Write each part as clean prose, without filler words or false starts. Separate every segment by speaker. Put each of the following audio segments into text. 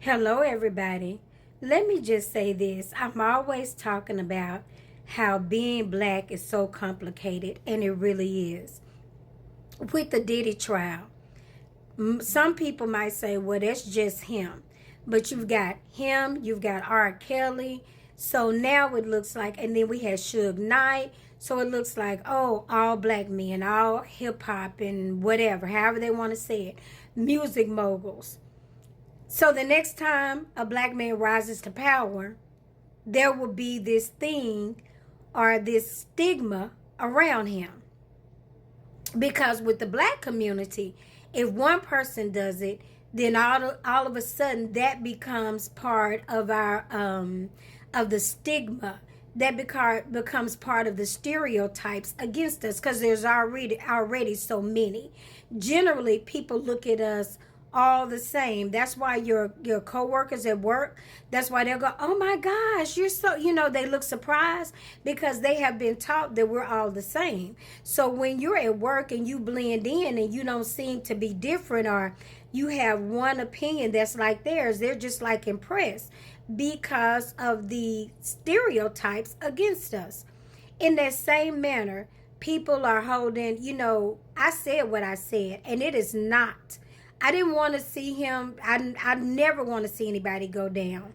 Speaker 1: Hello, everybody. Let me just say this. I'm always talking about how being black is so complicated, and it really is. With the Diddy trial, some people might say, well, that's just him. But you've got him, you've got R. Kelly. So now it looks like, and then we had Suge Knight. So it looks like, oh, all black men, all hip hop and whatever, however they want to say it, music moguls. So the next time a black man rises to power, there will be this thing or this stigma around him. Because with the black community, if one person does it, then all of a sudden that becomes part of our of the stigma. That becomes part of the stereotypes against us because there's already so many. Generally, people look at us all the same. That's why your coworkers at work, that's why they'll go, oh my gosh, you're so, they look surprised because they have been taught that we're all the same. So when you're at work and you blend in and you don't seem to be different, or you have one opinion that's like theirs, they're just like impressed because of the stereotypes against us. In that same manner, people are holding, I said what I said, and it is not. I didn't want to see him. I never want to see anybody go down,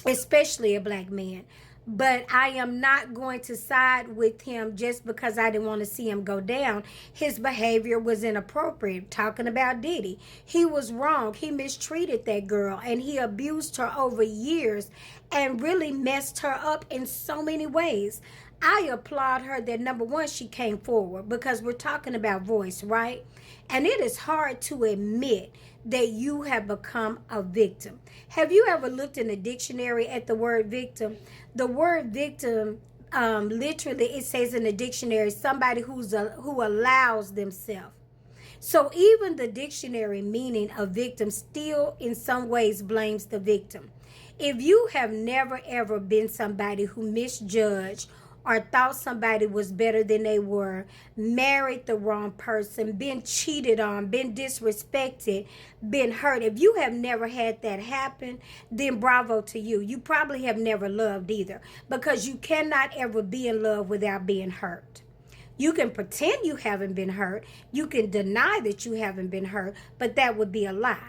Speaker 1: especially a black man. But I am not going to side with him just because I didn't want to see him go down. His behavior was inappropriate. Talking about Diddy, he was wrong. He mistreated that girl and he abused her over years and really messed her up in so many ways. I applaud her that, number one, she came forward, because we're talking about voice, right? And it is hard to admit that you have become a victim. Have you ever looked in the dictionary at the word victim? The word victim, literally, it says in the dictionary, somebody who allows themselves. So even the dictionary meaning of victim still in some ways blames the victim. If you have never ever been somebody who misjudged or thought somebody was better than they were, married the wrong person, been cheated on, been disrespected, been hurt. If you have never had that happen, then bravo to you. You probably have never loved either, because you cannot ever be in love without being hurt. You can pretend you haven't been hurt. You can deny that you haven't been hurt, but that would be a lie.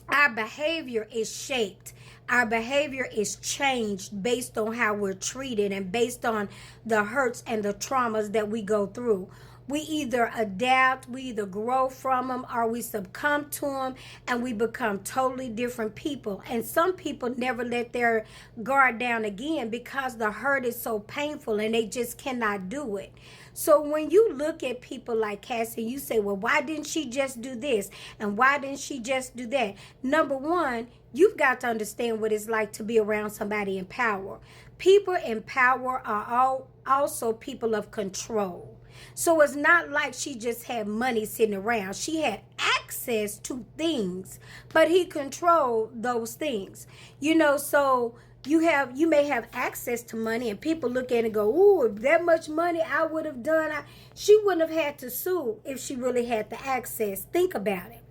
Speaker 1: Our behavior is shaped. Our behavior is changed based on how we're treated and based on the hurts and the traumas that we go through. We either adapt, we either grow from them, or we succumb to them and we become totally different people. And some people never let their guard down again because the hurt is so painful and they just cannot do it. So when you look at people like Cassie, you say, well, why didn't she just do this? And why didn't she just do that? Number one, you've got to understand what it's like to be around somebody in power. People in power are also people of control. So it's not like she just had money sitting around. She had access to things, but he controlled those things. So you may have access to money and people look at it and go, ooh, if that much money I would have done, she wouldn't have had to sue if she really had the access. Think about it.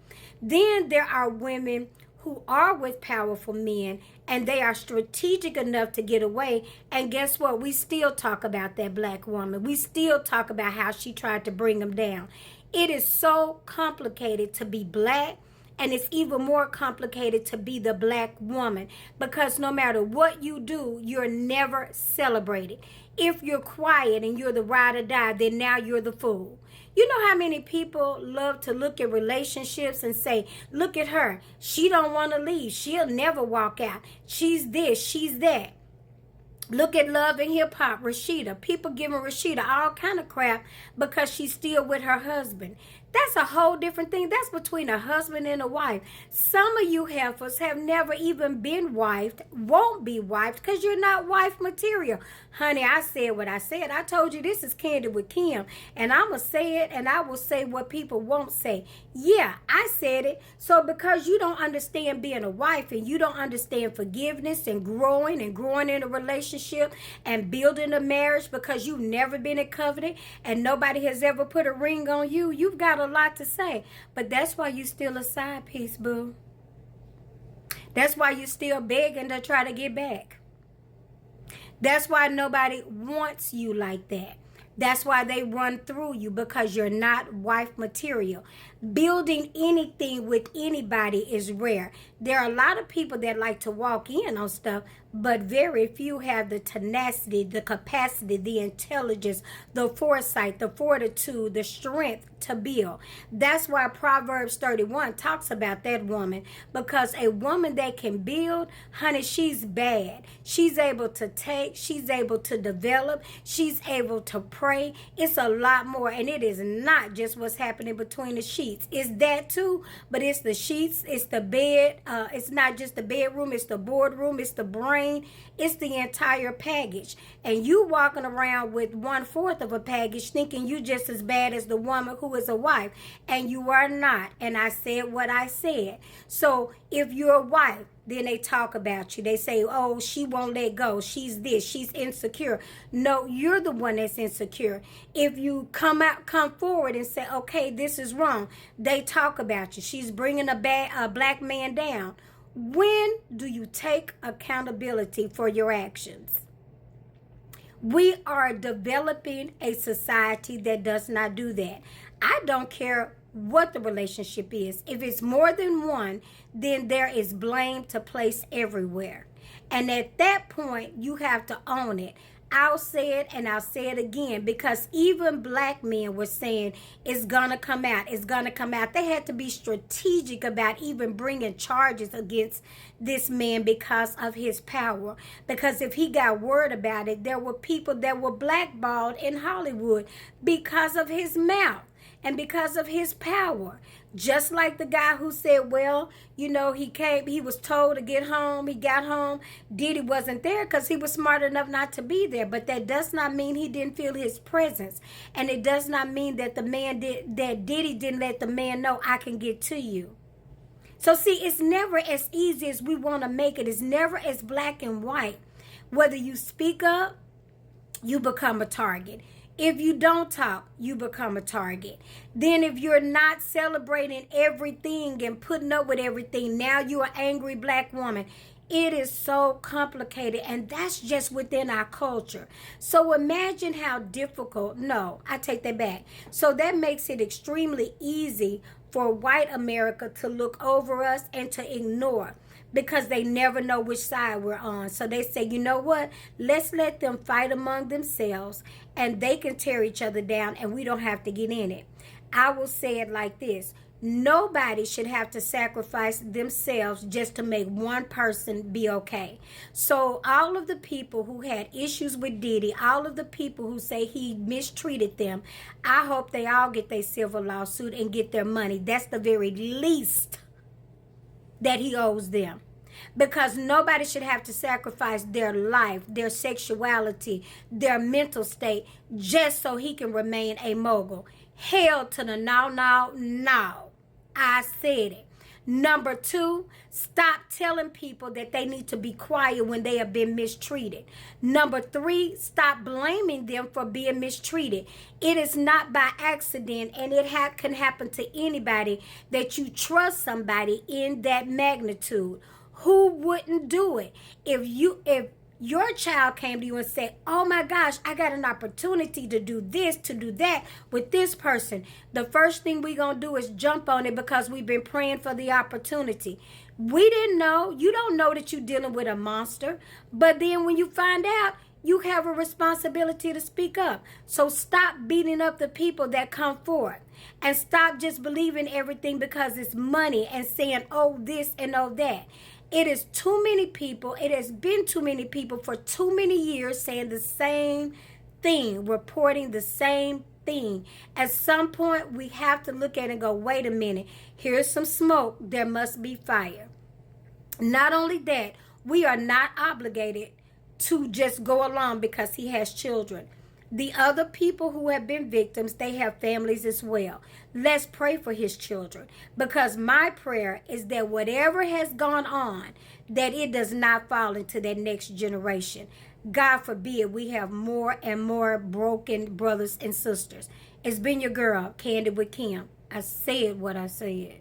Speaker 1: Then there are women who are with powerful men and they are strategic enough to get away. And guess what? We still talk about that black woman. We still talk about how she tried to bring them down. It is so complicated to be black, and it's even more complicated to be the black woman, because no matter what you do, you're never celebrated. If you're quiet and you're the ride or die, then now you're the fool. You know how many people love to look at relationships and say, look at her. She don't want to leave. She'll never walk out. She's this, she's that. Look at Love and Hip Hop, Rashida. People giving Rashida all kind of crap because she's still with her husband. That's a whole different thing. That's between a husband and a wife. Some of you heifers have never even been wifed, won't be wifed, because you're not wife material. Honey, I said what I said. I told you this is Candid with Kim, and I'm going to say it, and I will say what people won't say. Yeah, I said it. So because you don't understand being a wife, and you don't understand forgiveness and growing in a relationship and building a marriage, because you've never been in covenant and nobody has ever put a ring on you, you've got a lot to say. But that's why you still a side piece, boo. That's why you're still begging to try to get back. That's why nobody wants you like that. That's why they run through you, because you're not wife material. Building anything with anybody is rare. There are a lot of people that like to walk in on stuff, but very few have the tenacity, the capacity, the intelligence, the foresight, the fortitude, the strength to build. That's why Proverbs 31 talks about that woman, because a woman that can build, honey, she's bad. She's able to take, she's able to develop, she's able to pray. It's a lot more, and it is not just what's happening between the sheets. It's that too, but it's the sheets, it's the bed, it's not just the bedroom, it's the boardroom, it's the brain, it's the entire package. And you walking around with 1/4 of a package thinking you just as bad as the woman who is a wife, and you are not. And I said what I said. So if you're a wife, then they talk about you. They say, oh, she won't let go. She's this. She's insecure. No, you're the one that's insecure. If you come forward and say, okay, this is wrong, they talk about you. She's bringing a black man down. When do you take accountability for your actions? We are developing a society that does not do that. I don't care what the relationship is. If it's more than one, then there is blame to place everywhere. And at that point, you have to own it. I'll say it and I'll say it again, because even black men were saying it's gonna come out. It's gonna come out. They had to be strategic about even bringing charges against this man because of his power. Because if he got word about it, there were people that were blackballed in Hollywood because of his mouth and because of his power. Just like the guy who said, well, you know, he was told to get home. He got home. Diddy wasn't there because he was smart enough not to be there. But that does not mean he didn't feel his presence. And it does not mean that Diddy didn't let the man know, I can get to you. So see, it's never as easy as we want to make it. It's never as black and white. Whether you speak up, you become a target. If you don't talk, you become a target. Then if you're not celebrating everything and putting up with everything, now you're an angry black woman. It is so complicated, and that's just within our culture. So imagine how difficult, no, I take that back. So that makes it extremely easy for white America to look over us and to ignore, because they never know which side we're on. So they say, you know what? Let's let them fight among themselves, and they can tear each other down, and we don't have to get in it. I will say it like this. Nobody should have to sacrifice themselves just to make one person be okay. So all of the people who had issues with Diddy, all of the people who say he mistreated them, I hope they all get their civil lawsuit and get their money. That's the very least that he owes them. Because nobody should have to sacrifice their life, their sexuality, their mental state, just so he can remain a mogul. Hell to the no. I said it. Number 2, stop telling people that they need to be quiet when they have been mistreated. Number 3, stop blaming them for being mistreated. It is not by accident, and it can happen to anybody, that you trust somebody in that magnitude. Who wouldn't do it? If your child came to you and said, oh my gosh, I got an opportunity to do this, to do that with this person, the first thing we're going to do is jump on it because we've been praying for the opportunity. We didn't know. You don't know that you're dealing with a monster. But then when you find out, you have a responsibility to speak up. So stop beating up the people that come forth. And stop just believing everything because it's money and saying, oh, this and oh, that. It is too many people. It has been too many people for too many years saying the same thing, reporting the same thing. At some point, we have to look at it and go, wait a minute. Here's some smoke. There must be fire. Not only that, we are not obligated to just go along because he has children. The other people who have been victims, they have families as well. Let's pray for his children, because my prayer is that whatever has gone on, that it does not fall into that next generation. God forbid we have more and more broken brothers and sisters. It's been your girl, Candy with Kim. I said what I said.